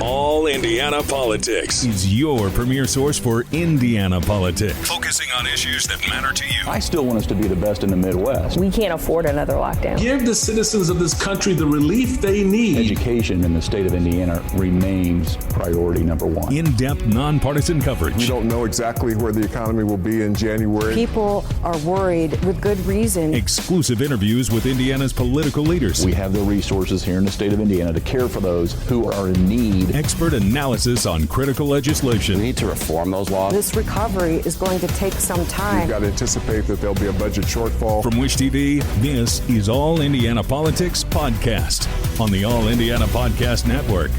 All Indiana Politics is your premier source for Indiana politics, focusing on issues that matter to you. I still want us to be the best in the Midwest. We can't afford another lockdown. Give the citizens of this country the relief they need. Education in the state of Indiana remains priority number one. In-depth, nonpartisan coverage. We don't know exactly where the economy will be in January. People are worried with good reason. Exclusive interviews with Indiana's political leaders. We have the resources here in the state of Indiana to care for those who are in need. Expert analysis on critical legislation. We need to reform those laws. This recovery is going to take some time. We've got to anticipate that there'll be a budget shortfall. From Wish TV, this is All Indiana Politics Podcast on the All Indiana Podcast Network.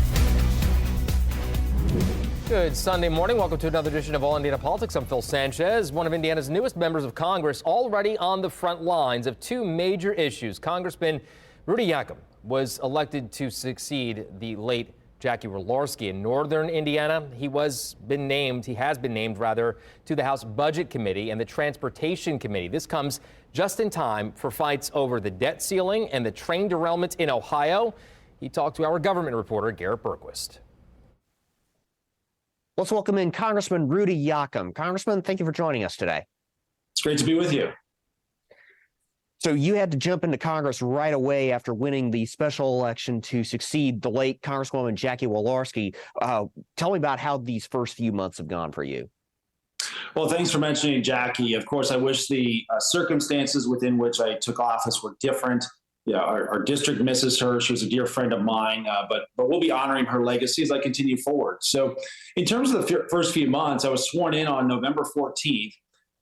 Good Sunday morning. Welcome to another edition of All Indiana Politics. I'm Phil Sanchez, one of Indiana's newest members of Congress, already on the front lines of two major issues. Congressman Rudy Yakym was elected to succeed the late Jackie Walorski in northern Indiana. He has been named to the House Budget Committee and the Transportation Committee. This comes just in time for fights over the debt ceiling and the train derailment in Ohio. He talked to our government reporter, Garrett Berquist. Let's welcome in Congressman Rudy Yakym. Congressman, thank you for joining us today. It's great to be with you. So you had to jump into Congress right away after winning the special election to succeed the late Congresswoman Jackie Walorski. Tell me about how these first few months have gone for you. Well, thanks for mentioning Jackie. Of course, I wish the circumstances within which I took office were different. Yeah, our district misses her. She was a dear friend of mine, but we'll be honoring her legacy as I continue forward. So in terms of the first few months, I was sworn in on November 14th.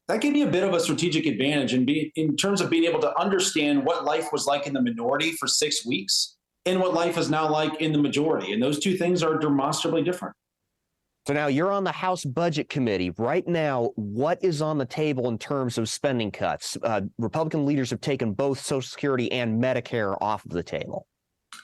That gave me a bit of a strategic advantage in terms of being able to understand what life was like in the minority for 6 weeks and what life is now like in the majority. And those two things are demonstrably different. So now you're on the House Budget Committee. Right now, what is on the table in terms of spending cuts? Republican leaders have taken both Social Security and Medicare off of the table.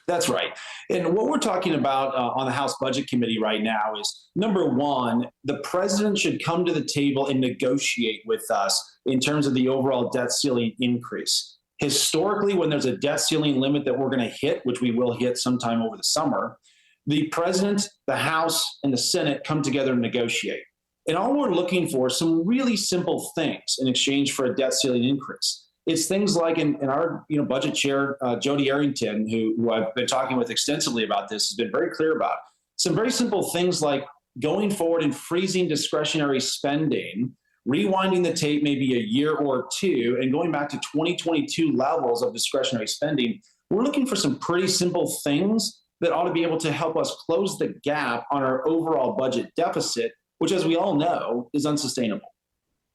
That's right. And what we're talking about on the House Budget Committee right now is, number one, the president should come to the table and negotiate with us in terms of the overall debt ceiling increase. Historically, when there's a debt ceiling limit that we're going to hit, which we will hit sometime over the summer, the president, the House, and the Senate come together and negotiate. And all we're looking for is some really simple things in exchange for a debt ceiling increase. It's things like in our budget chair, Jody Arrington, who I've been talking with extensively about this, has been very clear about some very simple things like going forward and freezing discretionary spending, rewinding the tape maybe a year or two, and going back to 2022 levels of discretionary spending. We're looking for some pretty simple things that ought to be able to help us close the gap on our overall budget deficit, which, as we all know, is unsustainable.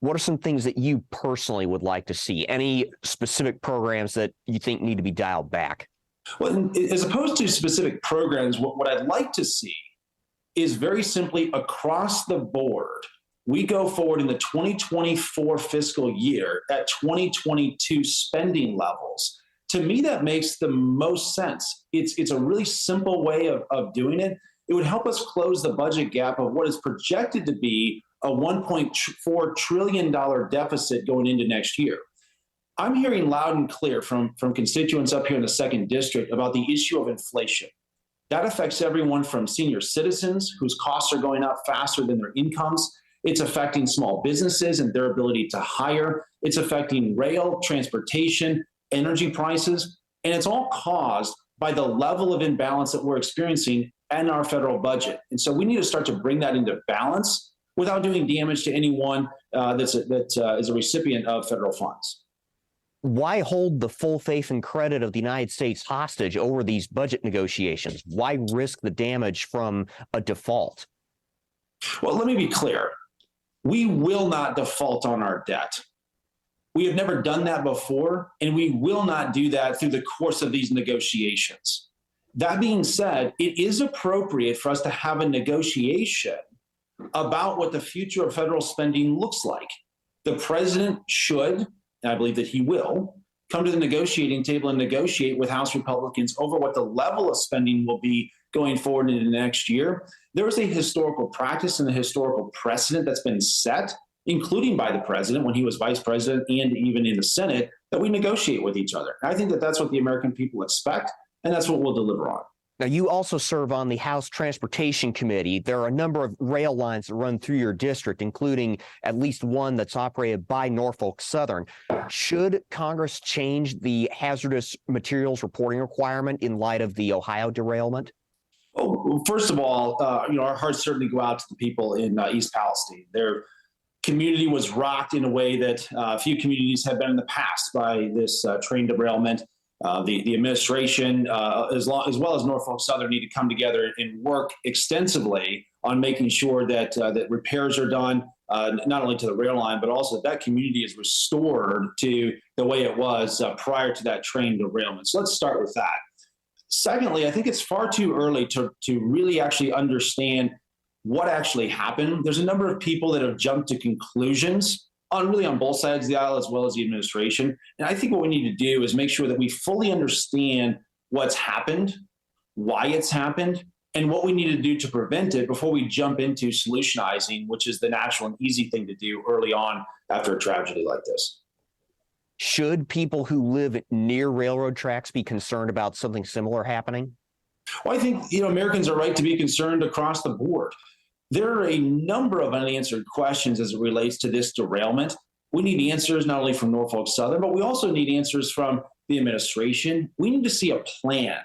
What are some things that you personally would like to see? Any specific programs that you think need to be dialed back? Well, as opposed to specific programs, what I'd like to see is very simply across the board, we go forward in the 2024 fiscal year at 2022 spending levels. To me, that makes the most sense. It's a really simple way of doing it. It would help us close the budget gap of what is projected to be a $1.4 trillion deficit going into next year. I'm hearing loud and clear from constituents up here in the 2nd District about the issue of inflation. That affects everyone from senior citizens whose costs are going up faster than their incomes. It's affecting small businesses and their ability to hire. It's affecting rail, transportation, energy prices, and it's all caused by the level of imbalance that we're experiencing in our federal budget. And so we need to start to bring that into balance without doing damage to anyone that is a recipient of federal funds. Why hold the full faith and credit of the United States hostage over these budget negotiations? Why risk the damage from a default? Well, let me be clear. We will not default on our debt. We have never done that before, and we will not do that through the course of these negotiations. That being said, it is appropriate for us to have a negotiation about what the future of federal spending looks like. The president should, and I believe that he will, come to the negotiating table and negotiate with House Republicans over what the level of spending will be going forward into the next year. There is a historical practice and a historical precedent that's been set, including by the president when he was vice president and even in the Senate, that we negotiate with each other. I think that that's what the American people expect, and that's what we'll deliver on. Now, you also serve on the House Transportation Committee. There are a number of rail lines that run through your district, including at least one that's operated by Norfolk Southern. Should Congress change the hazardous materials reporting requirement in light of the Ohio derailment? Well, first of all, our hearts certainly go out to the people in East Palestine. Their community was rocked in a way that few communities have been in the past by this train derailment. The administration, as well as Norfolk Southern, need to come together and work extensively on making sure that that repairs are done, not only to the rail line, but also that community is restored to the way it was prior to that train derailment. So let's start with that. Secondly, I think it's far too early to really actually understand what actually happened. There's a number of people that have jumped to conclusions on both sides of the aisle, as well as the administration. And I think what we need to do is make sure that we fully understand what's happened, why it's happened, and what we need to do to prevent it before we jump into solutionizing, which is the natural and easy thing to do early on after a tragedy like this. Should people who live near railroad tracks be concerned about something similar happening? Well, I think Americans are right to be concerned across the board. There are a number of unanswered questions as it relates to this derailment. We need answers not only from Norfolk Southern, but we also need answers from the administration. We need to see a plan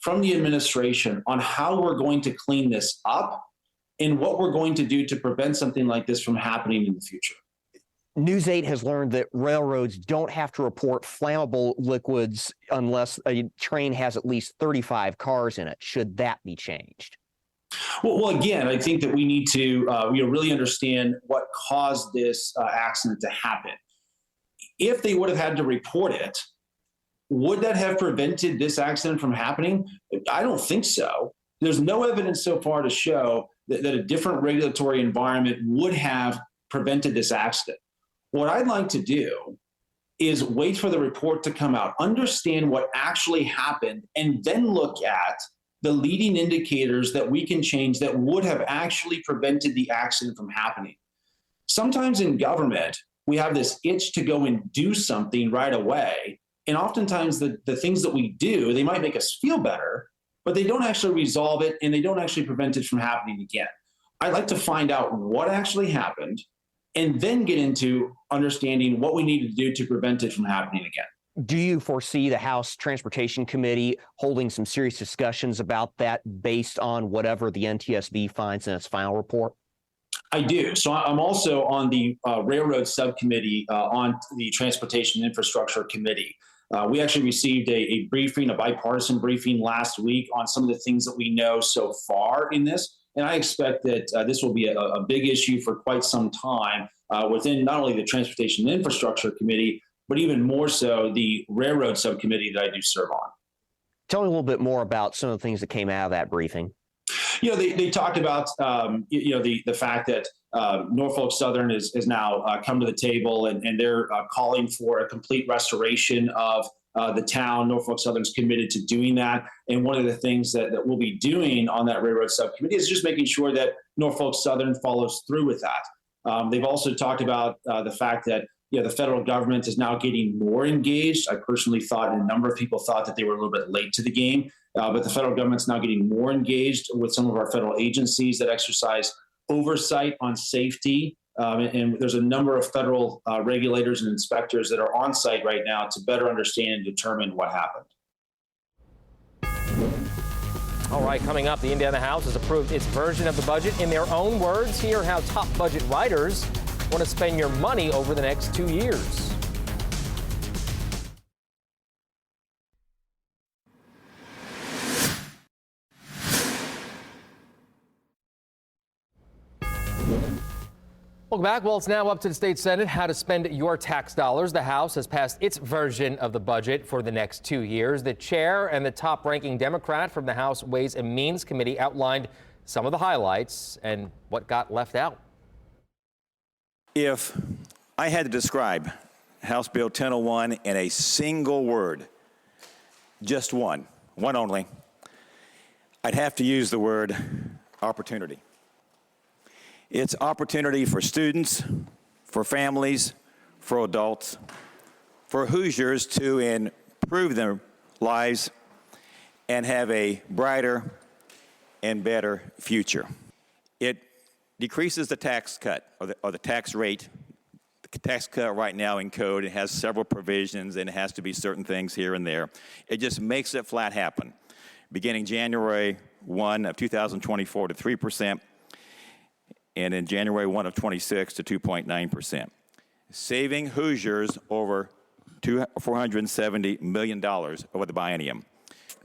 from the administration on how we're going to clean this up and what we're going to do to prevent something like this from happening in the future. News 8 has learned that railroads don't have to report flammable liquids unless a train has at least 35 cars in it. Should that be changed? Well, again, I think that we need to really understand what caused this accident to happen. If they would have had to report it, would that have prevented this accident from happening? I don't think so. There's no evidence so far to show that a different regulatory environment would have prevented this accident. What I'd like to do is wait for the report to come out, understand what actually happened, and then look at the leading indicators that we can change that would have actually prevented the accident from happening. Sometimes in government, we have this itch to go and do something right away. And oftentimes the things that we do, they might make us feel better, but they don't actually resolve it and they don't actually prevent it from happening again. I'd like to find out what actually happened and then get into understanding what we need to do to prevent it from happening again. Do you foresee the House Transportation Committee holding some serious discussions about that based on whatever the NTSB finds in its final report? I do. So I'm also on the Railroad Subcommittee on the Transportation Infrastructure Committee. We actually received a briefing, a bipartisan briefing last week on some of the things that we know so far in this. And I expect that this will be a big issue for quite some time within not only the Transportation Infrastructure Committee, but even more so the Railroad Subcommittee that I do serve on. Tell me a little bit more about some of the things that came out of that briefing. They talked about, the fact that Norfolk Southern has now come to the table and they're calling for a complete restoration of the town. Norfolk Southern's committed to doing that. And one of the things that we'll be doing on that Railroad Subcommittee is just making sure that Norfolk Southern follows through with that. They've also talked about the fact that the federal government is now getting more engaged. I personally thought, and a number of people thought, that they were a little bit late to the game, but the federal government's now getting more engaged with some of our federal agencies that exercise oversight on safety. And there's a number of federal regulators and inspectors that are on site right now to better understand and determine what happened. All right, coming up, the Indiana House has approved its version of the budget. In their own words, hear how top budget writers want to spend your money over the next 2 years. Welcome back. Well, it's now up to the state Senate how to spend your tax dollars. The House has passed its version of the budget for the next 2 years. The chair and the top-ranking Democrat from the House Ways and Means Committee outlined some of the highlights and what got left out. If I had to describe House Bill 1001 in a single word, just one only, I'd have to use the word opportunity. It's opportunity for students, for families, for adults, for Hoosiers to improve their lives and have a brighter and better future. It decreases the tax cut or the tax rate. The tax cut right now in code, it has several provisions and it has to be certain things here and there. It just makes it flat happen. Beginning January 1 of 2024 to 3%, and in January 1 of 26 to 2.9%. Saving Hoosiers over $470 million over the biennium,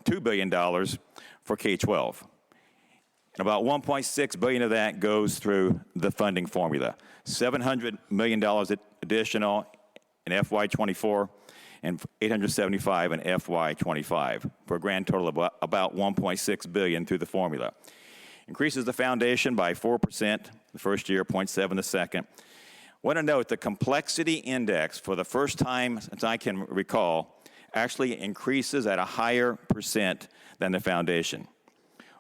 $2 billion for K-12. And about $1.6 billion of that goes through the funding formula. $700 million additional in FY24 and $875 in FY25 for a grand total of about $1.6 billion through the formula. Increases the foundation by 4% the first year, 0.7 the second. Want to note the complexity index for the first time since I can recall actually increases at a higher percent than the foundation.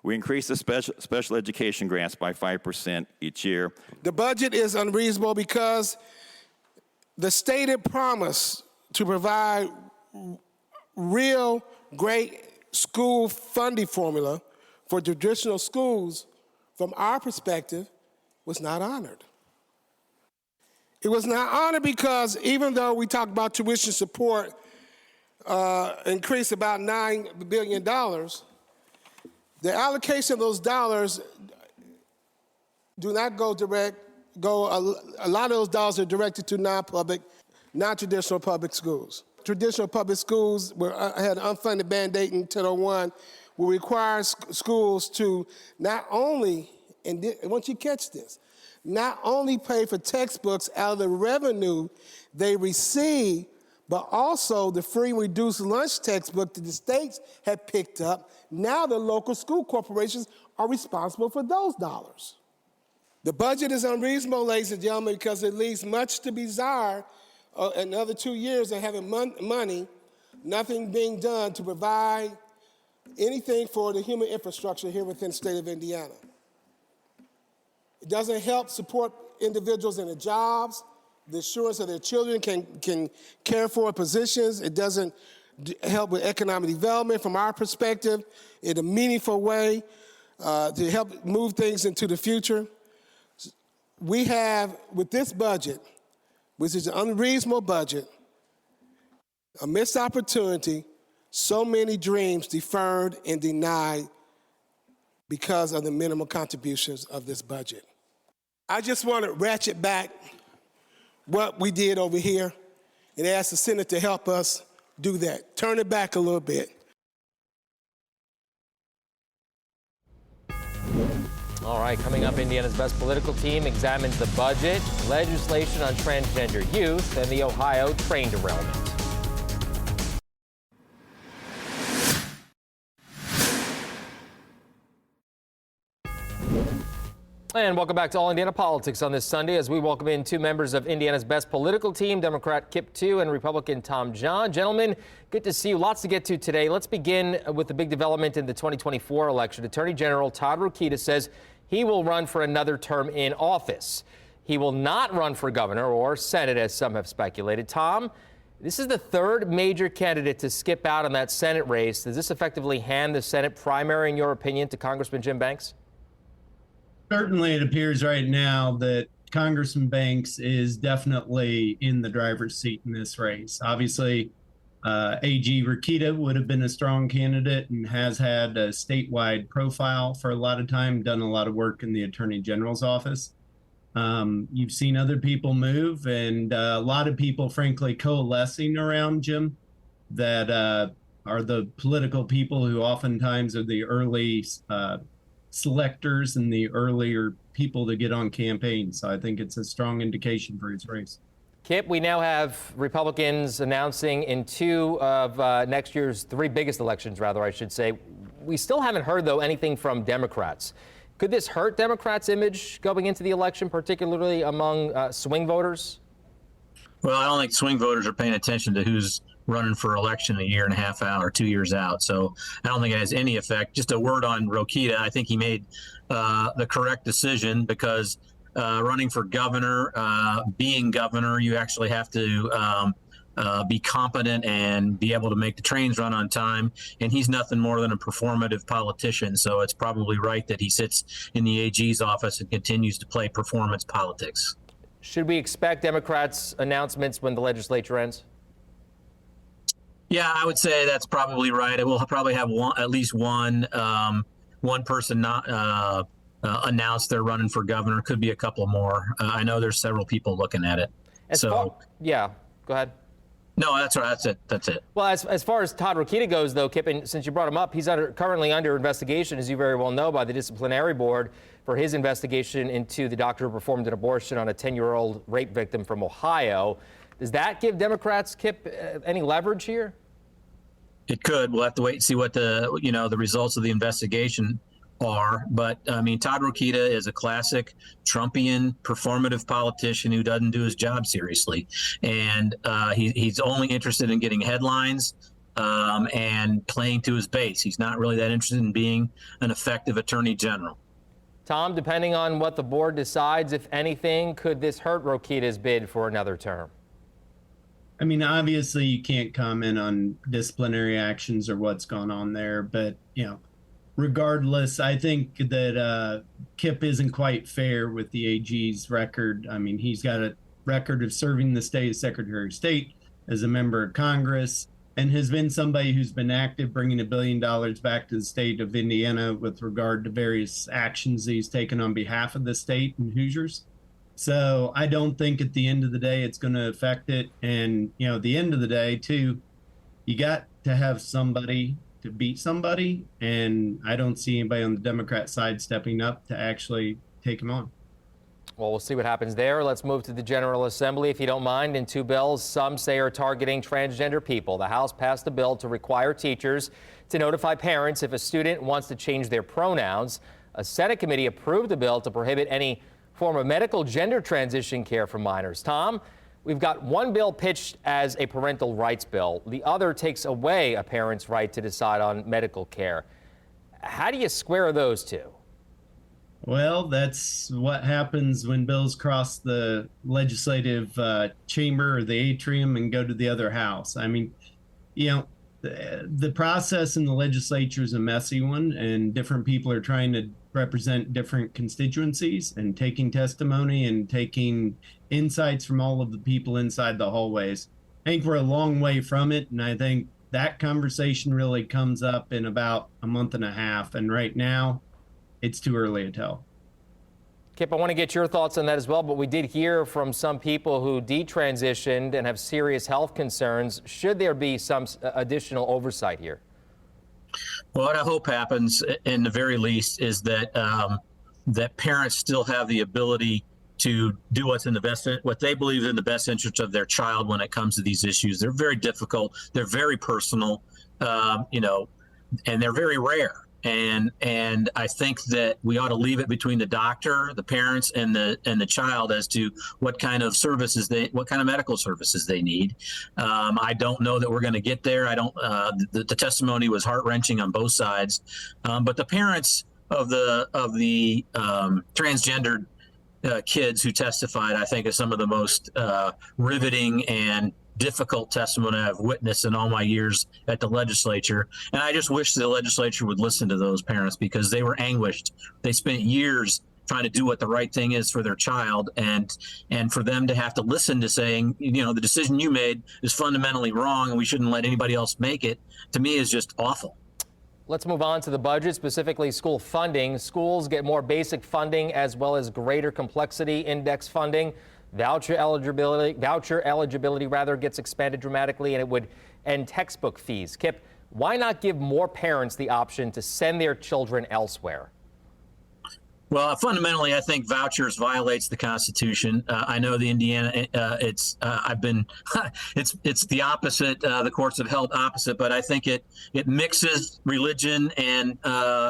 We increase the special education grants by 5% each year. The budget is unreasonable because the stated promise to provide real great school funding formula for traditional schools, from our perspective, was not honored. It was not honored because even though we talked about tuition support increase about $9 billion, the allocation of those dollars do not go direct, a lot of those dollars are directed to non-public, non-traditional public schools. Traditional public schools had an unfunded mandate in 1001 will require schools to not only, and once you catch this, not only pay for textbooks out of the revenue they receive, but also the free and reduced lunch textbook that the states had picked up. Now the local school corporations are responsible for those dollars. The budget is unreasonable, ladies and gentlemen, because it leaves much to be desired another 2 years of having money, nothing being done to provide anything for the human infrastructure here within the state of Indiana. It doesn't help support individuals in their jobs, the assurance that their children can care for positions. It doesn't help with economic development from our perspective in a meaningful way to help move things into the future. We have, with this budget, which is an unreasonable budget, a missed opportunity, so many dreams deferred and denied because of the minimal contributions of this budget. I just want to ratchet back what we did over here and ask the Senate to help us do that. Turn it back a little bit. All right, coming up, Indiana's best political team examines the budget, legislation on transgender youth, and the Ohio train derailment. And welcome back to All Indiana Politics on this Sunday as we welcome in two members of Indiana's best political team, Democrat Kip Tu and Republican Tom John. Gentlemen, good to see you. Lots to get to today. Let's begin with the big development in the 2024 election. Attorney General Todd Rokita says he will run for another term in office. He will not run for governor or Senate, as some have speculated. Tom, this is the third major candidate to skip out on that Senate race. Does this effectively hand the Senate primary, in your opinion, to Congressman Jim Banks? Certainly, it appears right now that Congressman Banks is definitely in the driver's seat in this race. Obviously, AG Rokita would have been a strong candidate and has had a statewide profile for a lot of time, done a lot of work in the Attorney General's office. You've seen other people move, and a lot of people, frankly, coalescing around Jim that are the political people who oftentimes are the early selectors and the earlier people to get on campaigns. So I think it's a strong indication for his race. Kip, we now have Republicans announcing in two of next year's three biggest elections, rather, I should say. We still haven't heard, though, anything from Democrats. Could this hurt Democrats' image going into the election, particularly among swing voters? Well, I don't think swing voters are paying attention to who's running for election a year and a half out or 2 years out. So I don't think it has any effect. Just a word on Rokita. I think he made the correct decision because running for governor, being governor, you actually have to be competent and be able to make the trains run on time. And he's nothing more than a performative politician. So it's probably right that he sits in the AG's office and continues to play performance politics. Should we expect Democrats' announcements when the legislature ends? Yeah, I would say that's probably right. We'll probably have at least one person not announce they're running for governor. Could be a couple more. I know there's several people looking at it. Yeah, go ahead. No, that's right. That's it. Well, as far as Todd Rokita goes, though, Kip, and since you brought him up, he's currently under investigation, as you very well know, by the disciplinary board for his investigation into the doctor who performed an abortion on a 10-year-old rape victim from Ohio. Does that give Democrats, Kip, any leverage here? It could. We'll have to wait and see what the results of the investigation are. But I mean, Todd Rokita is a classic Trumpian performative politician who doesn't do his job seriously, and he's only interested in getting headlines and playing to his base. He's not really that interested in being an effective attorney general. Tom, depending on what the board decides, if anything, could this hurt Rokita's bid for another term? I mean, obviously you can't comment on disciplinary actions or what's gone on there, but, regardless, I think that Kip isn't quite fair with the AG's record. I mean, he's got a record of serving the state as Secretary of State, as a member of Congress, and has been somebody who's been active bringing $1 billion back to the state of Indiana with regard to various actions he's taken on behalf of the state and Hoosiers. So I don't think at the end of the day it's going to affect it. And, at the end of the day, too, you got to have somebody to beat somebody. And I don't see anybody on the Democrat side stepping up to actually take him on. Well, we'll see what happens there. Let's move to the General Assembly, if you don't mind. In two bills, some say are targeting transgender people. The House passed a bill to require teachers to notify parents if a student wants to change their pronouns. A Senate committee approved the bill to prohibit any form of medical gender transition care for minors. Tom, we've got one bill pitched as a parental rights bill. The other takes away a parent's right to decide on medical care. How do you square those two? Well, that's what happens when bills cross the legislative chamber or the atrium and go to the other house. I mean, the process in the legislature is a messy one, and different people are trying to represent different constituencies and taking testimony and taking insights from all of the people inside the hallways. I think we're a long way from it, and I think that conversation really comes up in about a month and a half, and right now it's too early to tell. Kip, I want to get your thoughts on that as well, but we did hear from some people who detransitioned and have serious health concerns. Should there be some additional oversight here? Well, what I hope happens, in the very least, is that that parents still have the ability to do what they believe is in the best interest of their child when it comes to these issues. They're very difficult. They're very personal, and they're very rare. And I think that we ought to leave it between the doctor, the parents, and the child as to what kind of medical services they need. I don't know that we're going to get there. The testimony was heart-wrenching on both sides, but the parents of the transgendered kids who testified, I think, is some of the most riveting and difficult testimony I've witnessed in all my years at the legislature. And I just wish the legislature would listen to those parents, because they were anguished. They spent years trying to do what the right thing is for their child, and for them to have to listen to saying, the decision you made is fundamentally wrong and we shouldn't let anybody else make it, to me is just awful. Let's move on to the budget, specifically school funding. Schools get more basic funding as well as greater complexity index funding. Voucher eligibility gets expanded dramatically, and it would end textbook fees. Kip, why not give more parents the option to send their children elsewhere? Well, fundamentally, I think vouchers violates the Constitution. I know the Indiana, it's the opposite. The courts have held opposite, but I think it mixes religion and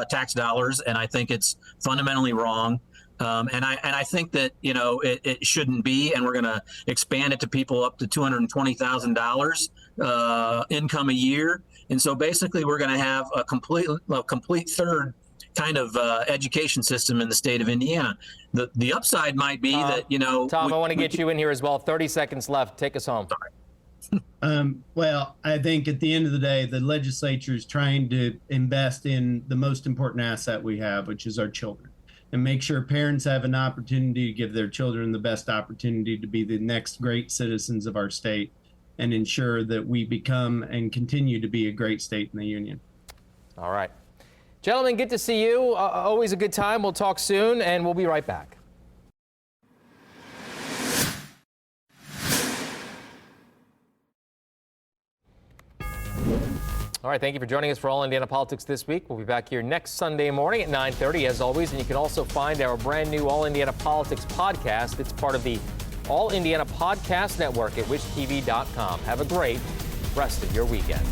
tax dollars, and I think it's fundamentally wrong. And I think that, it shouldn't be, and we're going to expand it to people up to $220,000 income a year. And so basically we're going to have a complete third kind of education system in the state of Indiana. The upside might be that, Tom, I want to get you in here as well. 30 seconds left. Take us home. Sorry. Well, I think at the end of the day, the legislature is trying to invest in the most important asset we have, which is our children, and make sure parents have an opportunity to give their children the best opportunity to be the next great citizens of our state and ensure that we become and continue to be a great state in the union. All right. Gentlemen, good to see you. Always a good time. We'll talk soon, and we'll be right back. All right, thank you for joining us for All Indiana Politics this week. We'll be back here next Sunday morning at 9:30, as always, and you can also find our brand new All Indiana Politics podcast. It's part of the All Indiana Podcast Network at wishtv.com. Have a great rest of your weekend.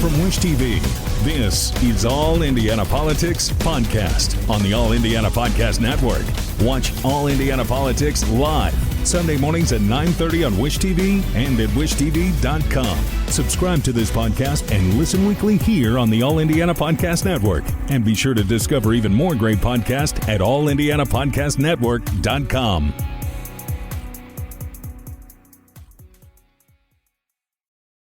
From Wish TV, this is All Indiana Politics Podcast on the All Indiana Podcast Network. Watch All Indiana Politics live Sunday mornings at 9:30 on Wish TV and at wishtv.com. Subscribe to this podcast and listen weekly here on the All Indiana Podcast Network. And be sure to discover even more great podcasts at allindianapodcastnetwork.com.